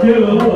You're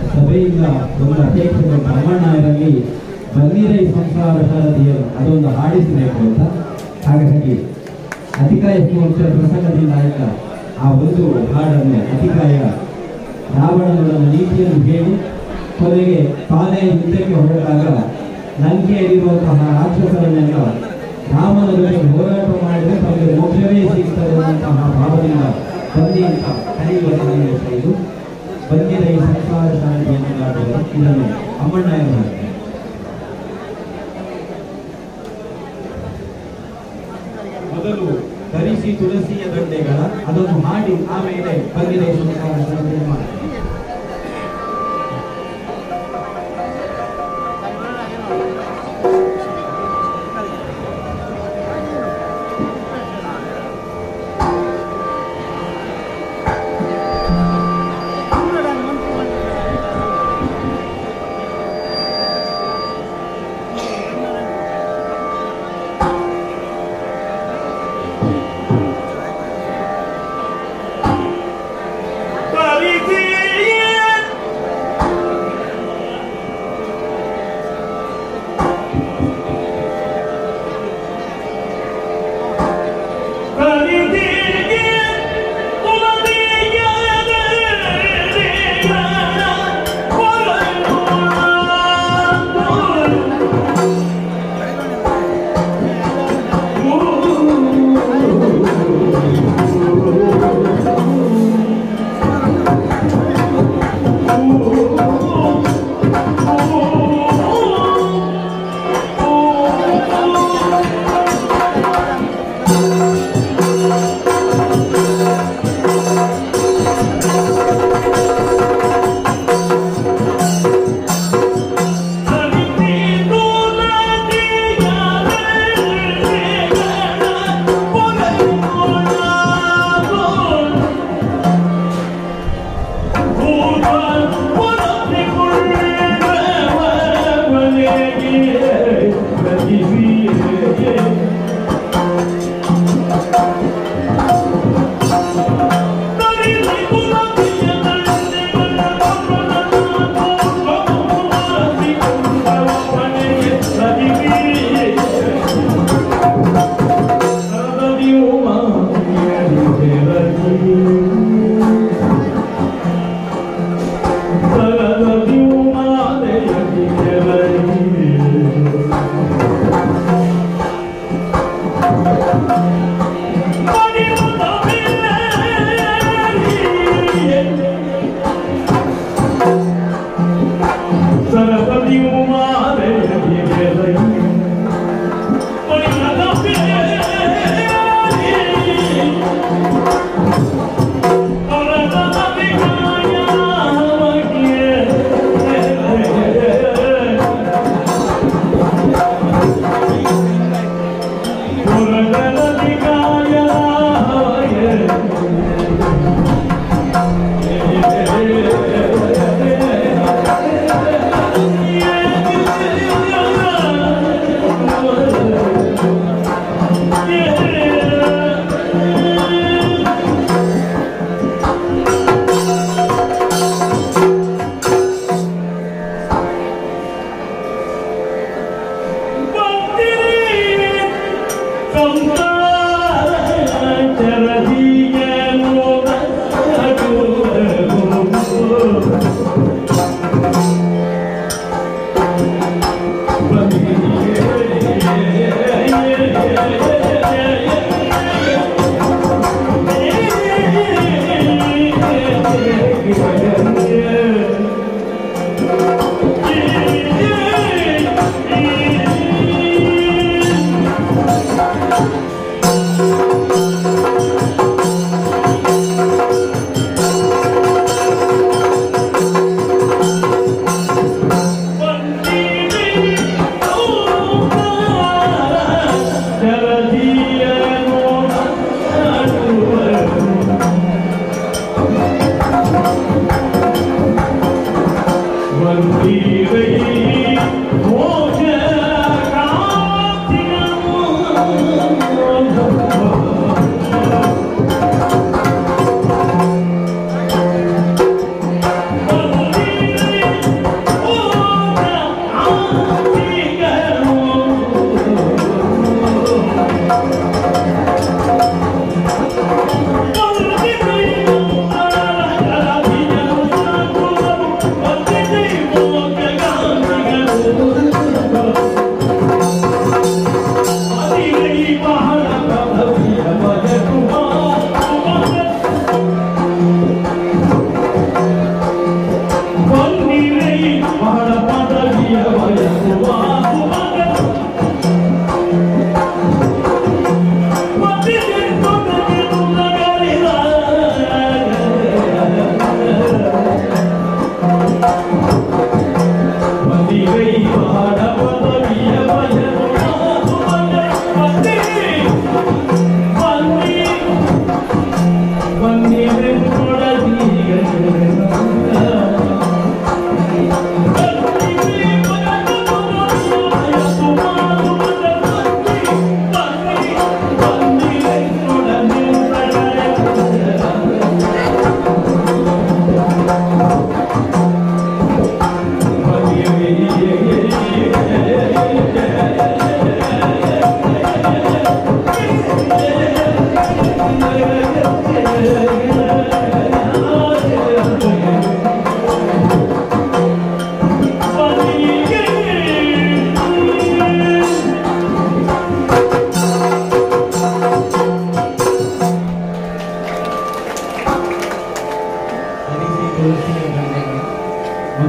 ಸಭೆಯಿಂದ ಒಂದು ಅಧ್ಯಕ್ಷರು ಬ್ರಹ್ಮಣ್ಣರಲ್ಲಿ ಬನ್ನಿರೈ ಸಂಸಾರ ಸಾರಥಿಯರು ಅದೊಂದು ಹಾಡಿಸಬೇಕು ಅಂತ. ಹಾಗಾಗಿ ಅತಿಕಾಯ ಪ್ರಸಂಗದಿಂದ ಆಯ್ತ ಆ ಒಂದು ಹಾಡನ್ನು ಅತಿಕಾಯ ರಾವಣನ ನೀತಿಯನ್ನು ಹೇಳಿ ಕೊನೆಗೆ ತಾನೇ ಯುದ್ಧಕ್ಕೆ ಹೊರಟಾಗ ಲಂಕೆಯಲ್ಲಿರುವಂತಹ ರಾಕ್ಷಸರನ್ನೆಲ್ಲ ರಾಮನ ಜೊತೆ ಹೋರಾಟ ಮಾಡಿದರೆ ತಮಗೆ ಮೋಕ್ಷವೇ ಸಿಗ್ತದೆ ಅನ್ನುವಂತಹ ಭಾವದಿಂದ ಬನ್ನಿ ಅಂತ ಕರೆಯುವ ಇದು ಬಂದಿರ ಈ ಸಂಸಾರ ಶಾಂತಿಯನ್ನು ದಾಟುವ ಇದನ್ನು ಅಮ್ಮಣ್ಣಯ್ಯ ಮಾಡ್ತಾರೆ. ಮೊದಲು ಧರಿಸಿ ತುಳಸಿಯ ದಂಡೆಗಳ ಅದನ್ನು ಮಾಡಿ ಆಮೇಲೆ ಬಂದಿರ ಈ ಸಂಸಾರ ಶಾಂತಿಯನ್ನು ಮಾಡ್ತಾರೆ.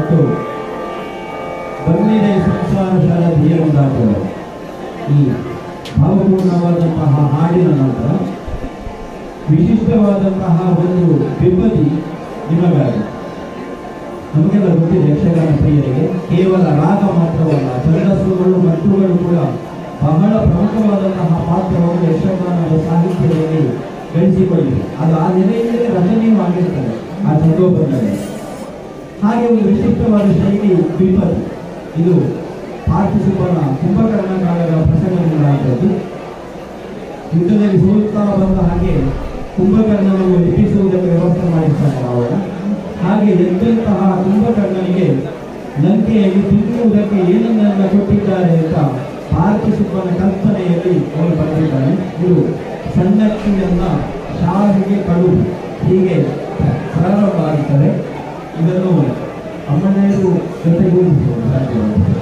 ಕೊಟ್ಟು ಬಂದಿದೆ ಸಂಸಾರ ಶಾರದಿಯನ್ನು ದಾಟಲು. ಈ ಭಾವಪೂರ್ಣವಾದಂತಹ ಹಾಡಿನ ನಂತರ ವಿಶಿಷ್ಟವಾದಂತಹ ಒಂದು ವಿಪದಿ ನಿಮಗಾಗಿ. ನಮಗೆಲ್ಲ ಗೊತ್ತಿದೆ, ಯಕ್ಷಗಾನ ಪ್ರಿಯರಿಗೆ ಕೇವಲ ರಾಗ ಮಾತ್ರವಲ್ಲ, ಛಂದಸ್ಸುಗಳು ಮಟ್ಟುಗಳು ಕೂಡ ಬಹಳ ಪ್ರಮುಖವಾದಂತಹ ಪಾತ್ರವನ್ನು ಯಕ್ಷಗಾನದ ಸಾಹಿತ್ಯದಲ್ಲಿ ಗಳಿಸಿಕೊಂಡಿದೆ. ಅದು ಆ ನೆಲೆಯಿಂದಲೇ ರಚನೆಯೂ ಆಗಿರ್ತದೆ ಆ ಛಂದೋಬದ್ಧತೆ. ಹಾಗೆ ಒಂದು ವಿಶಿಷ್ಟವಾದ ಶೈಲಿ ವಿಪದಿ. ಇದು ಪಾರ್ಥಿಸುವನ ಕುಂಭಕರ್ಣ ಕಾಲದ ಪ್ರಸಂಗದಿಂದಾದದ್ದು. ಯುದ್ಧದಲ್ಲಿ ಸೋಲ್ತಾ ಬಂದ ಹಾಗೆ ಕುಂಭಕರ್ಣನನ್ನು ಎಬ್ಬಿಸುವುದಕ್ಕೆ ವ್ಯವಸ್ಥೆ ಮಾಡಿರ್ತಾರೆ ಅವರ. ಹಾಗೆ ಎದ್ದಂತಹ ಕುಂಭಕರ್ಣನಿಗೆ ಲಂಕೆಯಲ್ಲಿ ತಿನ್ನುವುದಕ್ಕೆ ಏನನ್ನೆಲ್ಲ ಕೊಟ್ಟಿದ್ದಾರೆ ಅಂತ ಪಾರ್ಥಿಸುವನ ಕಲ್ಪನೆಯಲ್ಲಿ ಅವರು ಬರೆದಿದ್ದಾರೆ. ಇದು ಸಣ್ಣಕ್ಕಿಯನ್ನ ಶಾಲೆಗೆ ಕಡು ಹೀಗೆ ಪ್ರಾರಂಭವಾಗುತ್ತದೆ. ಇದನ್ನು ಅಮ್ಮನೆಯರು ಜೊತೆಗೂಡಿಸುವುದು ಸಾಧ್ಯವಾಗಿದೆ.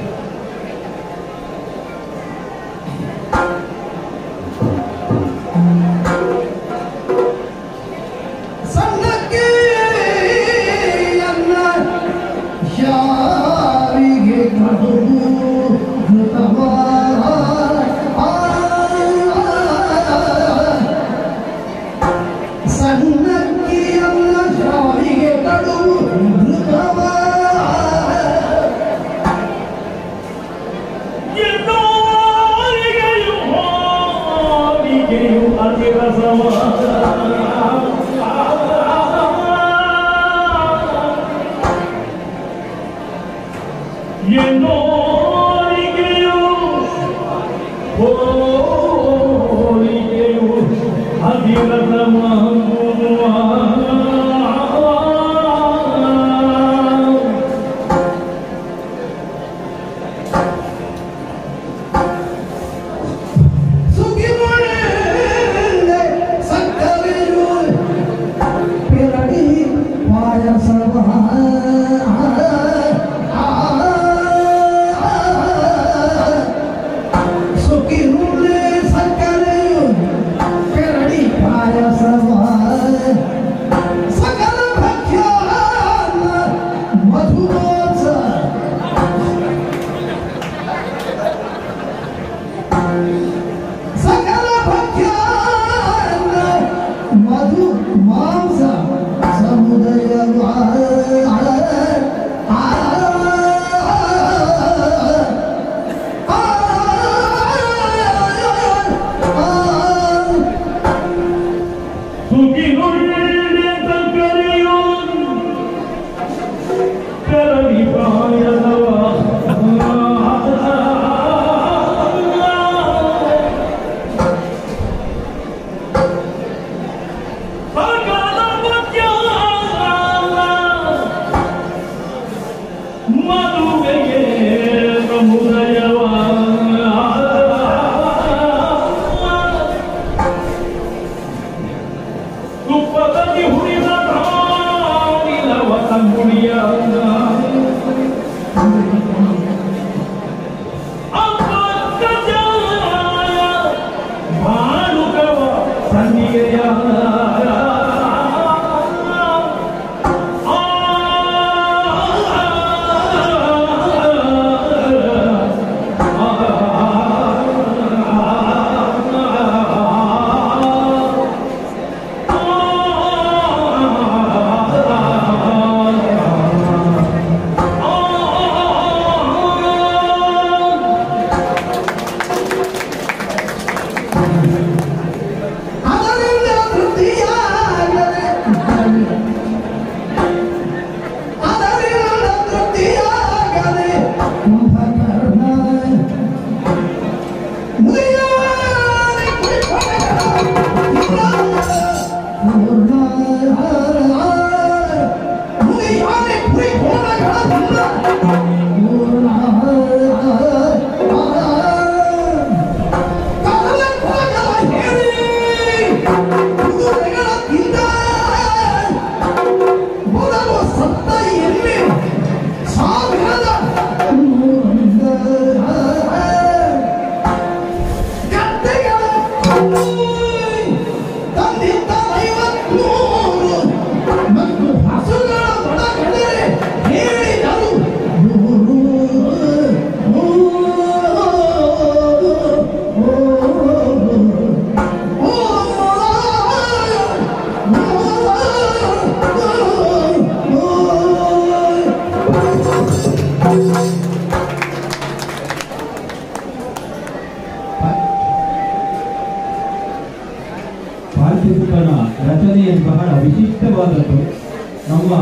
ನಮ್ಮ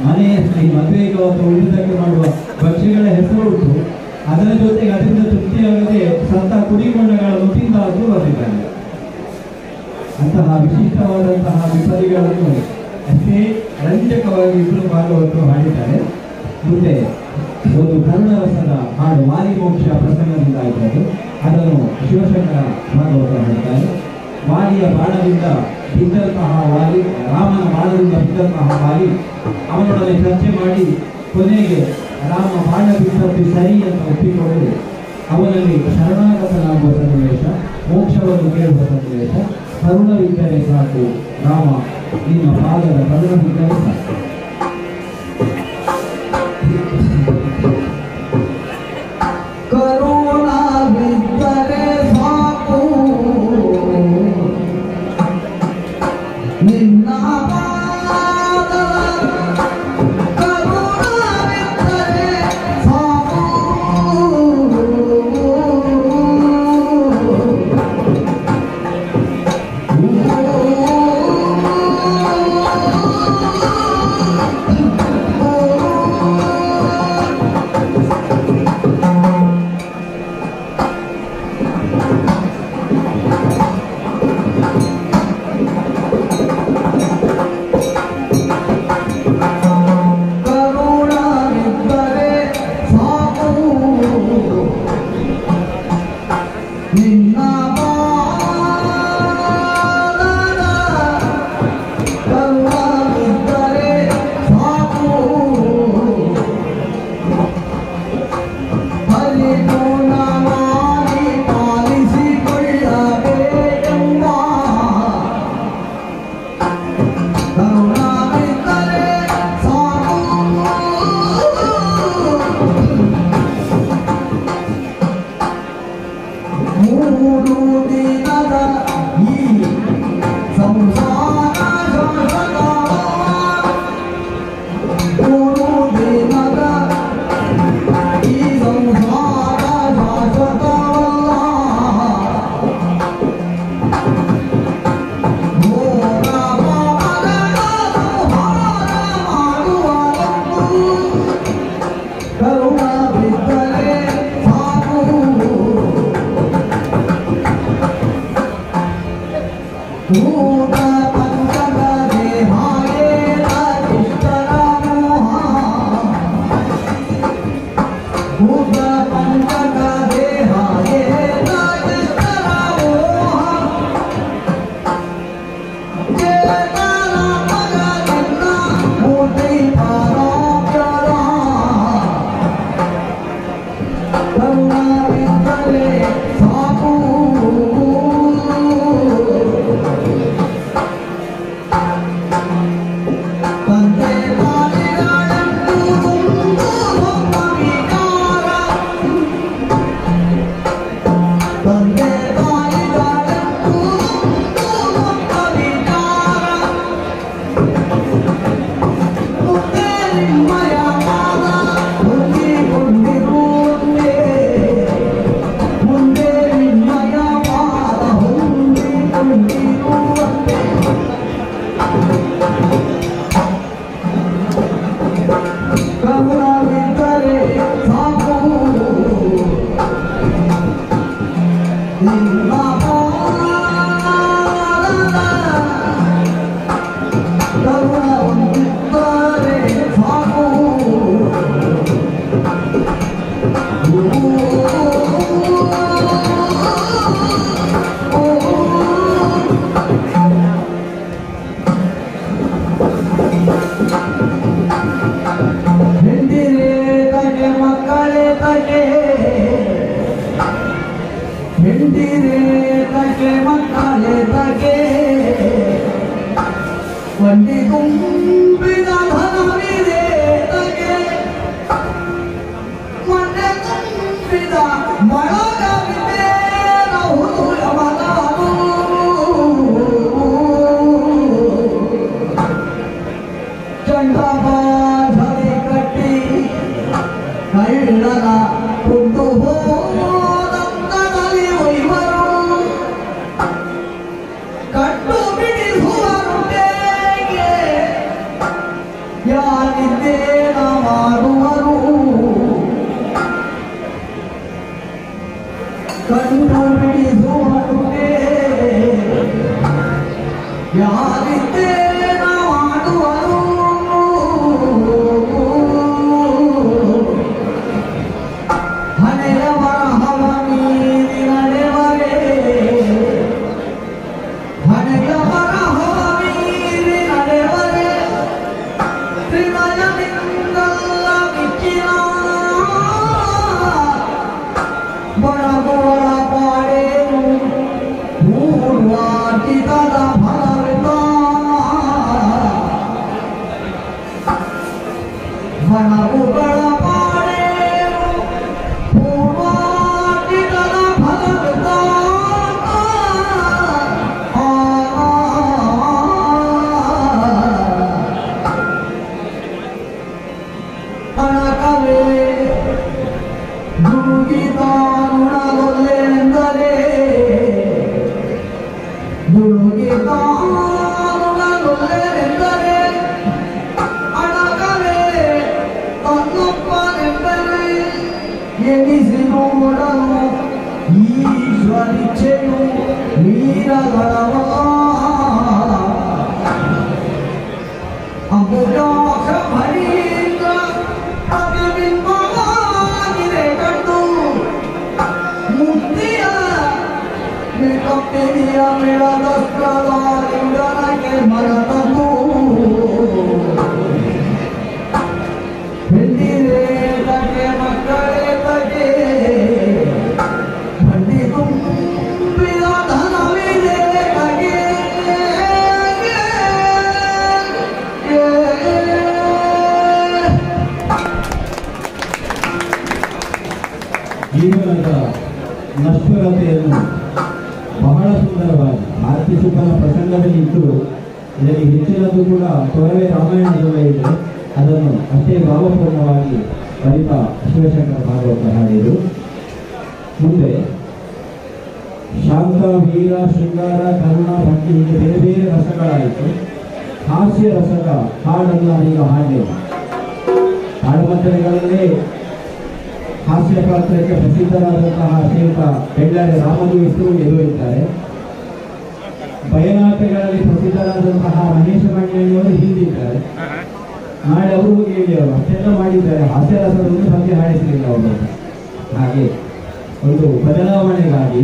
ಮನೆಯಲ್ಲಿ ಮದುವೆಗೆ ಅಥವಾ ಉಳಿದಕ್ಕೆ ಮಾಡುವ ಭಕ್ಷ್ಯಗಳ ಹೆಸರು ಉಂಟು. ಅದರ ಜೊತೆಗೆ ಅದರಿಂದ ತೃಪ್ತಿಯಾಗದೆ ಸತ್ತ ಕುಡಿಮಣ್ಣಗಳನ್ನು ತಿಂದಾದರೂ ಬಂದಿದ್ದಾನೆ. ಅಂತಹ ವಿಶಿಷ್ಟವಾದಂತಹ ವಿಪದಿಗಳನ್ನು ಅಷ್ಟೇ ರಂಜಕವಾಗಿ ಇಬ್ಬರು ಭಾಗವತರು ಹಾಡಿದ್ದಾರೆ. ಮುಂದೆ ಒಂದು ಕರುಣರಸದ ಹಾಡು ವಾಲಿ ಮೋಕ್ಷ ಪ್ರಸಂಗದಿಂದ ಆಯ್ತದೆ, ಅದನ್ನು ಶಿವಶಂಕರ ಭಾಗವತರು ಹಾಡಿದ್ದಾರೆ. ವಾಲಿಯ ಬಾಣದಿಂದ ಬಿದ್ದಂತಹ ವಾಲಿ, ರಾಮನ ಬಾಣದಿಂದ ಬಿದ್ದಂತಹ ವಾಲಿ ಅವನೊಡನೆ ಚರ್ಚೆ ಮಾಡಿ ಕೊನೆಗೆ ರಾಮ ಬಾಣ ಬಿದ್ದದ್ದು ಸರಿ ಅಂತ ಒಪ್ಪಿಕೊಂಡು ಅವನಲ್ಲಿ ಶರಣಾಗತನಾಗುವ ಸನ್ನಿವೇಶ, ಮೋಕ್ಷವನ್ನು ಕೇಳುವ ಸನ್ನಿವೇಶ. ಕರುಣವಿದ್ದರೆ ಸಾಕು ರಾಮ, ನಿನ್ನ ಪಾದದ ಕರುಣವಿದ್ದರೆ ಸಾಕು. ಕರುಣವಿದ್ದರೆ ಸಾಕು ನಿನ್ನ ಜೀವನದ ನಶ್ವರತೆಯನ್ನು ಬಹಳ ಸುಂದರವಾಗಿ ಆರತಿ ಸುಬ್ಬನ ಪ್ರಸಂಗದಲ್ಲಿ ಇದ್ದು ಇದರಲ್ಲಿ ಹೆಚ್ಚಿನದು ಕೂಡ ತೊರವೆ ರಾಮಾಯಣದಲ್ಲೇ ಇದೆ. ಅದನ್ನು ಅಷ್ಟೇ ಭಾವಪೂರ್ಣವಾಗಿ ಕವಿತ ಶಿವಶಂಕರ ಭಾಗವತ ಹಾಡಿದರು. ಮುಂದೆ ಶಾಂತ, ವೀರ, ಶೃಂಗಾರ, ಕರುಣ, ಭಕ್ತಿ ಹೀಗೆ ಬೇರೆ ಬೇರೆ ರಸಗಳಾಯಿತು. ಹಾಸ್ಯ ರಸದ ಹಾಡನ್ನು ನಾನೀಗ ಹಾಡಿದೆವು. ಹಾಡುಮದ್ದಳೆಗಳಲ್ಲೇ ಹಾಸ್ಯ ಪಾತ್ರಕ್ಕೆ ಪ್ರಸಿದ್ಧರಾದಂತಹ ಶ್ರೀಯುತ ಬೆಳ್ಳಾರೆ ರಾಮದೇವರು ಎದುರಿದ್ದಾರೆ. ಬಯನಾಟಗಳಲ್ಲಿ ಪ್ರಸಿದ್ಧರಾದಂತಹ ಮಹೇಶ ಮಣಿಯವರು ಹಿಂದಿದ್ದಾರೆ. ನಾಳೆ ಅವರು ಹೇಳಿ ಅವರು ಅಷ್ಟೆಲ್ಲ ಮಾಡಿದ್ದಾರೆ. ಹಾಸ್ಯರಸದೊಂದು ಬಗ್ಗೆ ಹಾಡಿಸಲಿಲ್ಲ ಅವರು. ಹಾಗೆ ಒಂದು ಬದಲಾವಣೆಗಾಗಿ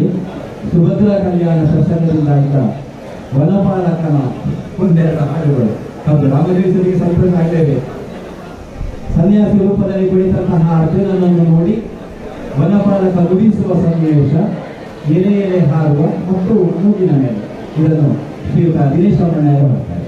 ಸುಭದ್ರಾ ಕಲ್ಯಾಣ ಪ್ರಸಂಗದಿಂದಾಗಿದ್ದ ವನಪಾಲಕನ ಒಂದೆರಡು ಹಾಡುಗಳು. ಹೌದು, ರಾಮದೇವರಿಗೆ ಸಂತೋಷ ಆಗಲೇಬೇಕು. ಸನ್ಯಾಸಿ ರೂಪದಲ್ಲಿ ಕುಳಿತಂತಹ ಅರ್ಜುನನನ್ನು ನೋಡಿ ವನಪಾಲಕ ನುಡಿಸುವ ಸನ್ನಿವೇಶ, ಎಲೆ ಎಲೆ ಹಾರುವ ಮತ್ತು ಮೂಗಿನ ಮೇಲೆ. ಇದನ್ನು ಶ್ರೀಯುತ ದಿನೇಶ್ ಅವರು ಬರ್ತಾರೆ.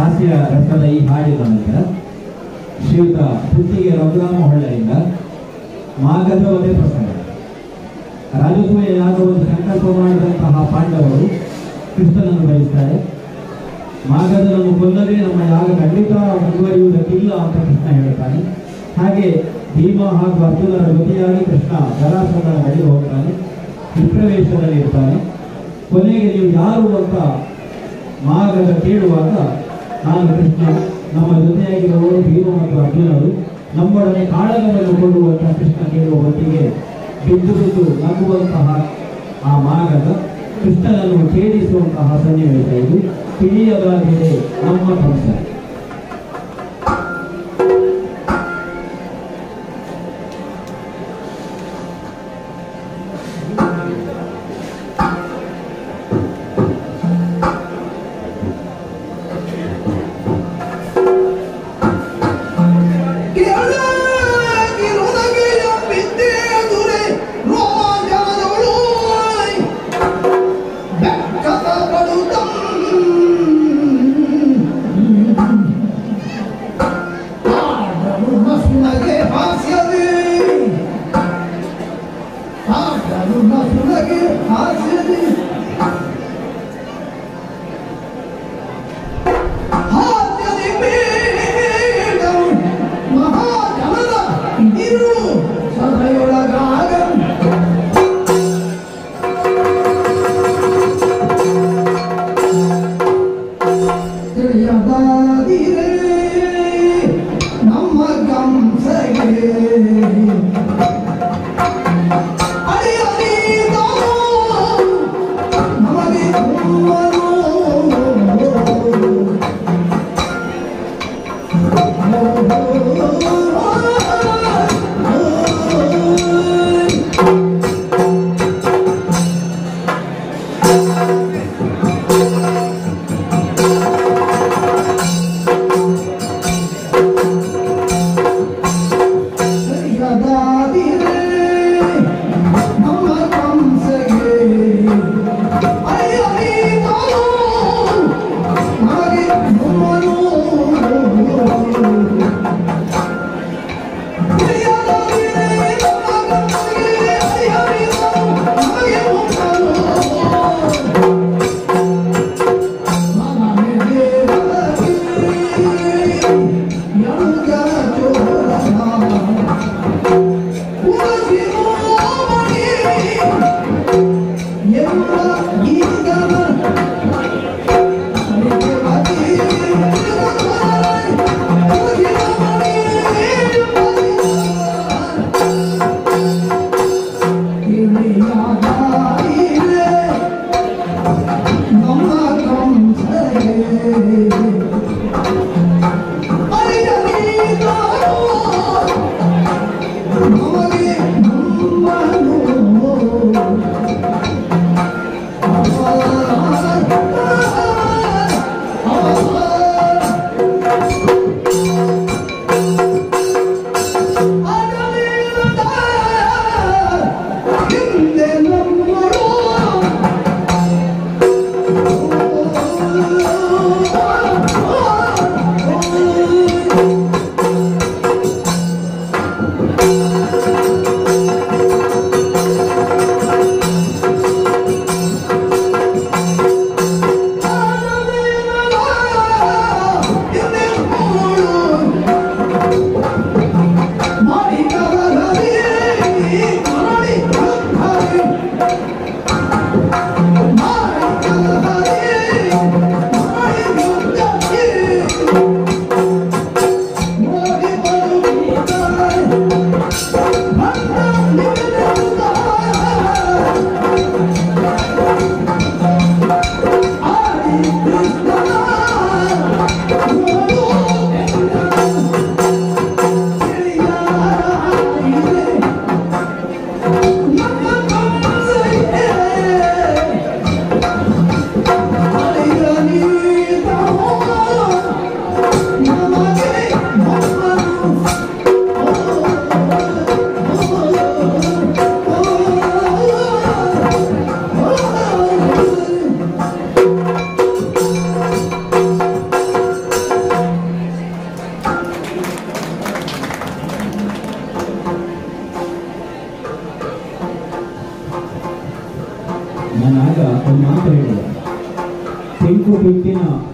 ಹಾಸ್ಯ ರಸದ ಈ ಹಾಡಿನ ನಂತರ ಶ್ರೀಯುತ ಪುತ್ತಿಗೆ ರಘುರಾಮ ಹೊಳ್ಳೆಯಿಂದ ಮಾಗದ ವಧೆ ಪ್ರಸಂಗ. ರಾಜಸೂಯ ಯಾಗವನ್ನು ಸಂಕಲ್ಪ ಮಾಡಿದಂತಹ ಪಾಂಡವರು ಕೃಷ್ಣನನ್ನು ಬಯಸ್ತಾರೆ. ಮಾಗದನನ್ನು ಕೊಲ್ಲದೆ ನಮ್ಮ ಯಾಗ ಖಂಡಿತ ಮುಂದುವರಿಯುವುದಕ್ಕಿಲ್ಲ ಅಂತ ಕೃಷ್ಣ ಹೇಳ್ತಾನೆ. ಹಾಗೆ ಭೀಮ ಹಾಗೂ ಅರ್ಜುನರ ಜೊತೆಯಾಗಿ ಕೃಷ್ಣ ಜರಾಸಂಧನ ಬಳಿಗೆ ಹೋಗ್ತಾನೆ, ವಿಪ್ರವೇಶದಲ್ಲಿ ಇರ್ತಾನೆ. ಕೊನೆಗೆ ನೀವು ಯಾರು ಅಂತ ಮಾಗದ ಕೇಳುವಾಗ ನಾನು ಕೃಷ್ಣ, ನಮ್ಮ ಜೊತೆಯಾಗಿರುವವರು ಭೀಮ ಮತ್ತು ಅರ್ಜುನರು, ನಮ್ಮೊಡನೆ ಕಾಳಗವನ್ನು ಕೊಡುವಂತ ಕೃಷ್ಣ ಕೇಳುವ ಹೊತ್ತಿಗೆ ಬಿದ್ದು ಬಿದ್ದು ನಗುವಂತಹ ಆ ಮಾಗದ ಕೃಷ್ಣನನ್ನು ಛೇದಿಸುವಂತಹ ಸನ್ನಿವೇಶ ಇದು. ತಿಳಿಯದಾಗಿದೆ ನಮ್ಮ ಕಂಸ.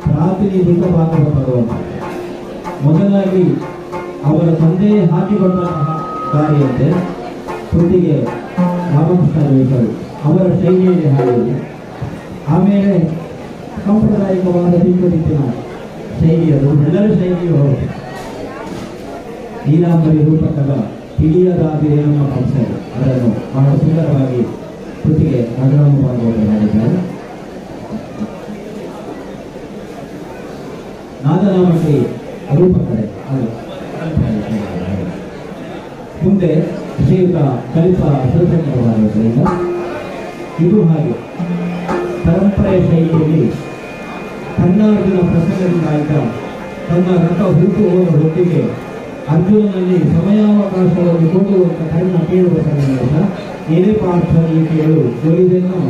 ಪ್ರಾತಿನಿಧಿಕ ಪಾತ್ರ ಭಗವಂತ. ಮೊದಲಾಗಿ ಅವರ ತಂದೆ ಹಾಕಿಕೊಂಡಂತಹ ದಾರಿಯಂತೆ ಕೃತಿಗೆ ರಾಮಕೃಷ್ಣ ವೇಷರು ಅವರ ಶೈಲಿಯಲ್ಲಿ ಹಾಡಿದೆ. ಆಮೇಲೆ ಸಾಂಪ್ರದಾಯಿಕವಾದ ತಿಂಕುತಿನ ಶೈಲಿಯದು ಎಲ್ಲರ ಶೈಲಿಯು ಹೌದು. ನೀಲಾಂಬರಿ ರೂಪಕದ ತಿಳಿಯದಾದರೆ ನಮ್ಮ ಪಕ್ಷರು ಅದನ್ನು ಬಹಳ ಸುಂದರವಾಗಿ ಕೃತಿಗೆ ನಗರವನ್ನು ಭಾಗವತರು ಮಾಡಿದ್ದಾರೆ. ನಾದನಾಮಕ್ಕೆ ರೂಪಕಡೆ ಅದು ಮುಂದೆ ಶ್ರೀಯುತ ಕಲಿಪ ಶಿವಶಂಕರ ಭಾಗವತರಿಂದ ಇದು ಹಾಗೆ ಪರಂಪರೆಯ ಶೈಲಿಯಲ್ಲಿ ಕರ್ನಾಟಕದ ಪ್ರಸಂಗದಿಂದ ಆಯ್ತ ತನ್ನ ರಥ ಹುಟ್ಟು ಹೋದ ಹೊತ್ತಿಗೆ ಅರ್ಜುನನಲ್ಲಿ ಸಮಯಾವಕಾಶವನ್ನು ಕೊಡುವಂತ ಕರ್ಣ ಕೇಳುವ ಸನ್ನಿವೇಶ ಎಲೆ ಪಾರ್ಥ ಕೇಳು ಜೋಡಿದೆನ್ನು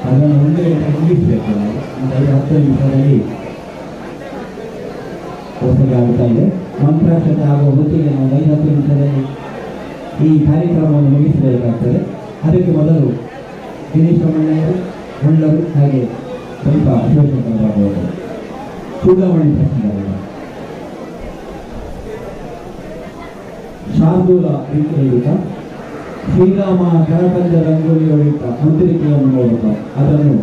ಅದನ್ನು ಒಂದು ಗಂಟೆ ಮುಗಿಸಬೇಕು. ನಾವು ಒಂದು 5-10 ನಿಮಿಷದಲ್ಲಿ ಹೊಸಗೆ ಆಗ್ತಾ ಇದೆ. ಮಂತ್ರಾಕ್ಷತೆ ಆಗುವ ಹೊತ್ತಿಗೆ ನಾವು 5-10 ನಿಮಿಷದಲ್ಲಿ ಈ ಕಾರ್ಯಕ್ರಮವನ್ನು ಮುಗಿಸಬೇಕಾಗ್ತದೆ. ಅದಕ್ಕೆ ಮೊದಲು ದಿನೇಶ್ ರಮಣ್ಣಯ್ಯರು, ಹೊಳ್ಳರು, ಹಾಗೆ ಸ್ವಲ್ಪ ಶಿವಶಂಕರ ಭಾಗವತರು ಚೂಡಾಮಣಿ ಪ್ರಶ್ನೆಗಳಿವೆ. ಶಾರ್ದೂಲ ರೀತಿಯುತ ಶ್ರೀರಾಮ ಕರಪಂಚ ರಂಗೋಲಿಯೊಳಿತ ಮುದ್ರಿಕೆಯನ್ನು ನೋಡುತ್ತಾ ಅದನ್ನು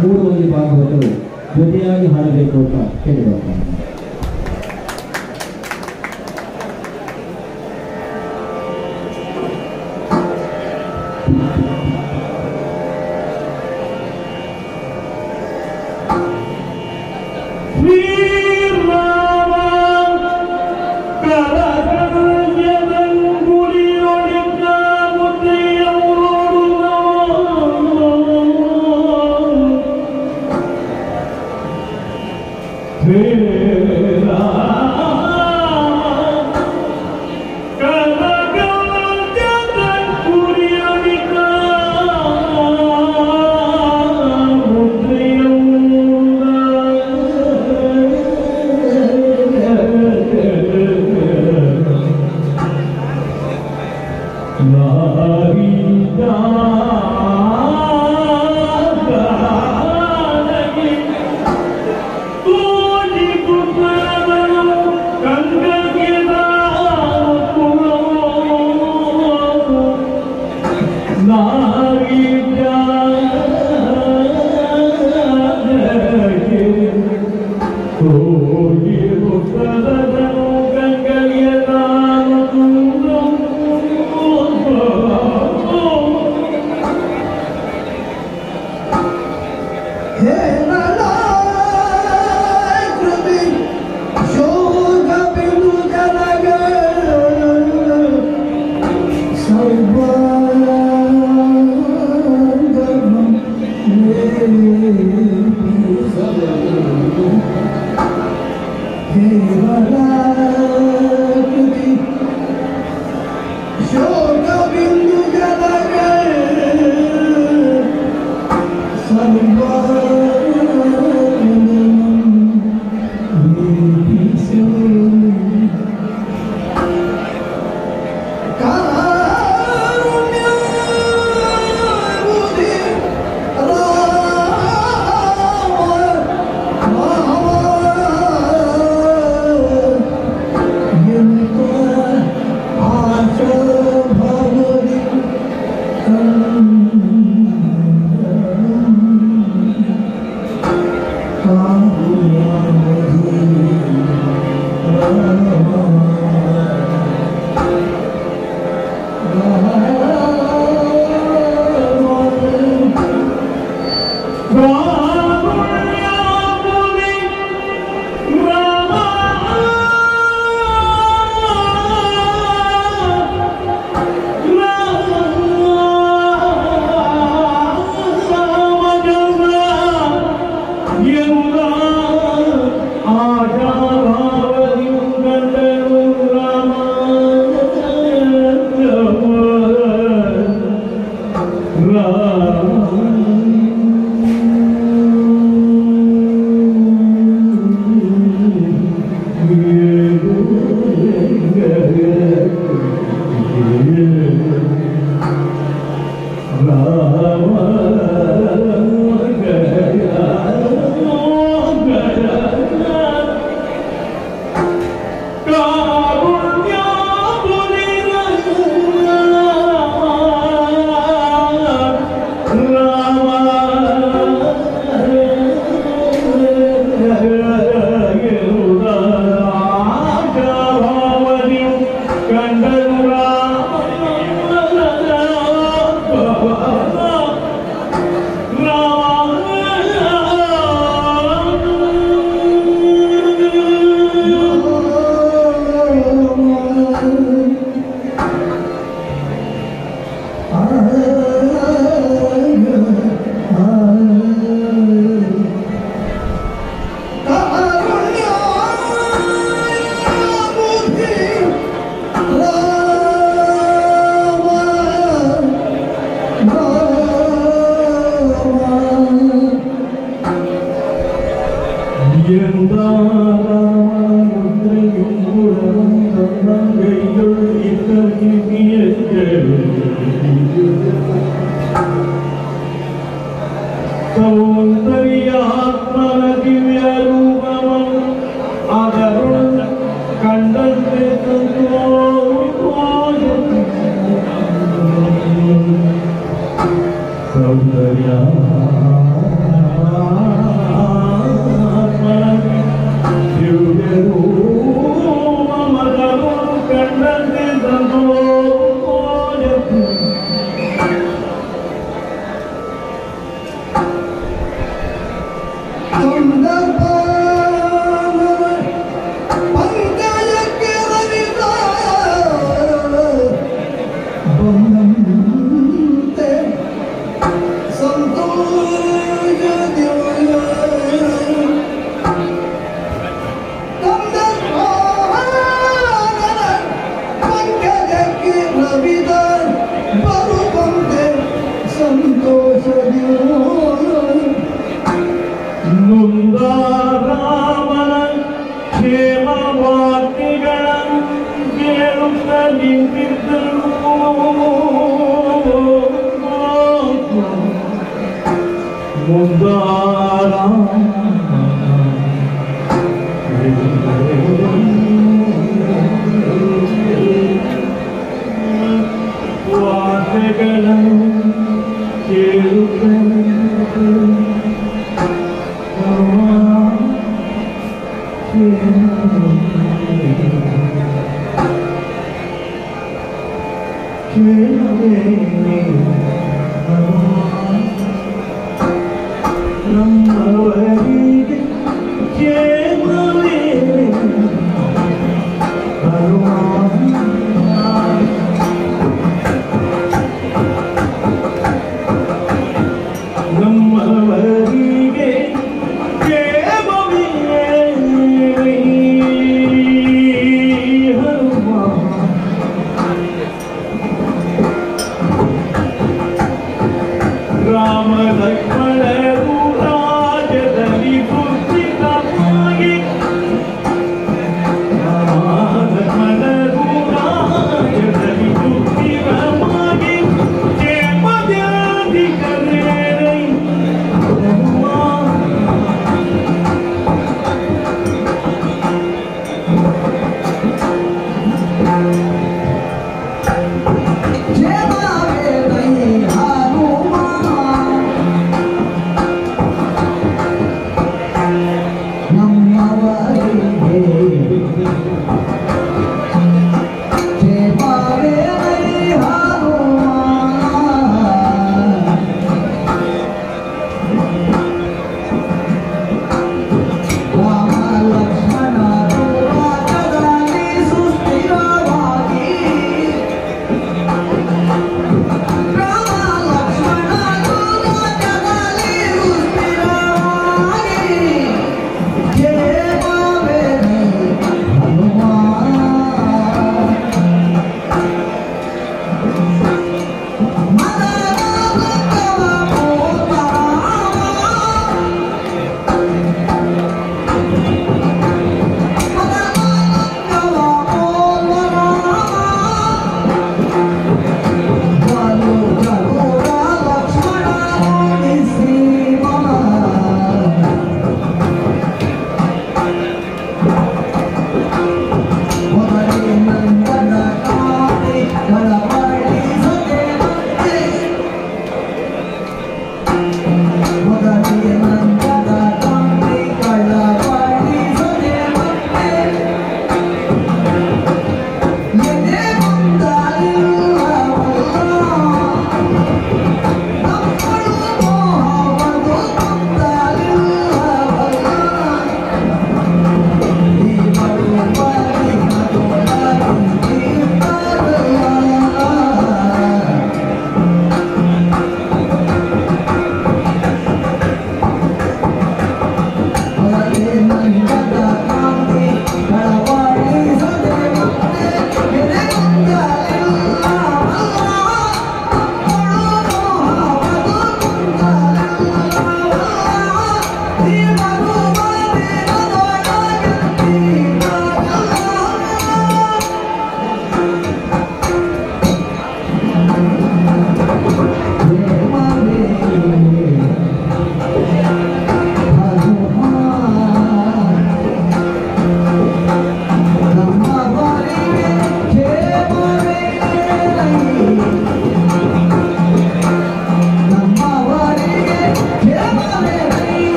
3 ಮಂದಿ ಭಾಗವತರು ಜೊತೆಯಾಗಿ ಹಾಡಬೇಕು ಅಂತ ಕೇಳಿಬರ್ತಾರೆ.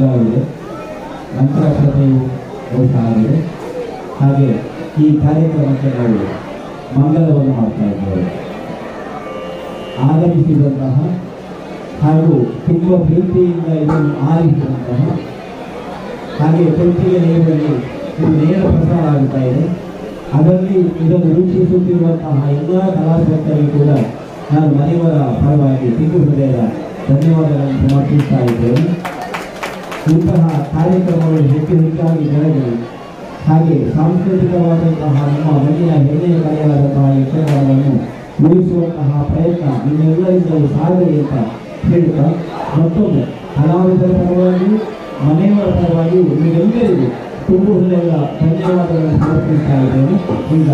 ಶುರುವಾಗಿದೆ, ಮಂತ್ರಾಕ್ಷತೆಯು ಆಗಿದೆ. ಹಾಗೆ ಈ ಕಾರ್ಯಕ್ರಮಕ್ಕೆ ನಾವು ಮಂಗಲವನ್ನು ಮಾಡ್ತಾ ಇದ್ದೇವೆ. ಆಗಮಿಸಿದಂತಹ ಹಾಗೂ ತುಂಬ ಪ್ರೀತಿಯಿಂದ ಇದನ್ನು ಆರಿಸಿದಂತಹ ಹಾಗೆ ತೊಟ್ಟಿಗೆ ನೀರಲ್ಲಿ ಇದು ನೇರ ಪ್ರಸಾರ ಆಗುತ್ತಾ ಇದೆ. ಅದರಲ್ಲಿ ಇದನ್ನು ವೀಕ್ಷಿಸುತ್ತಿರುವಂತಹ ಎಲ್ಲ ಕಲಾಸಕ್ತರಿಗೂ ಕೂಡ ನಾನು ಮನೆಯವರ ಪರವಾಗಿ ಸಿಂಧು ಹೃದಯದ ಧನ್ಯವಾದಗಳನ್ನು ಸಮರ್ಪಿಸ್ತಾ ಇದ್ದೇನೆ. ಇಂತಹ ಕಾರ್ಯಕ್ರಮಗಳು ಹೆಚ್ಚು ಹೆಚ್ಚಾಗಿ ಬೆಳೆದು ಹಾಗೆ ಸಾಂಸ್ಕೃತಿಕವಾದಂತಹ ನಮ್ಮ ಮಣ್ಣಿನ ಹೆಮ್ಮೆಯ ಕಲೆಯಾದಂತಹ ಯಕ್ಷಗಾನವನ್ನು ಉಳಿಸುವಂತಹ ಪ್ರಯತ್ನ ನಿಮ್ಮೆಲ್ಲರಿಂದಲೂ ಸಾಗಲಿ ಅಂತ ಹೇಳುತ್ತಾ ಮತ್ತೊಮ್ಮೆ ಕಲಾವಿದರ ಪರವಾಗಿ ಮನೆಯವರ ಪರವಾಗಿ ನಿಮಗೆಲ್ಲರಿಗೂ ತುಂಬ ಹೃದಯದ ಧನ್ಯವಾದಗಳನ್ನು ಸಮರ್ಪಿಸ್ತಾ ಇದ್ದೇನೆ. ಈಗ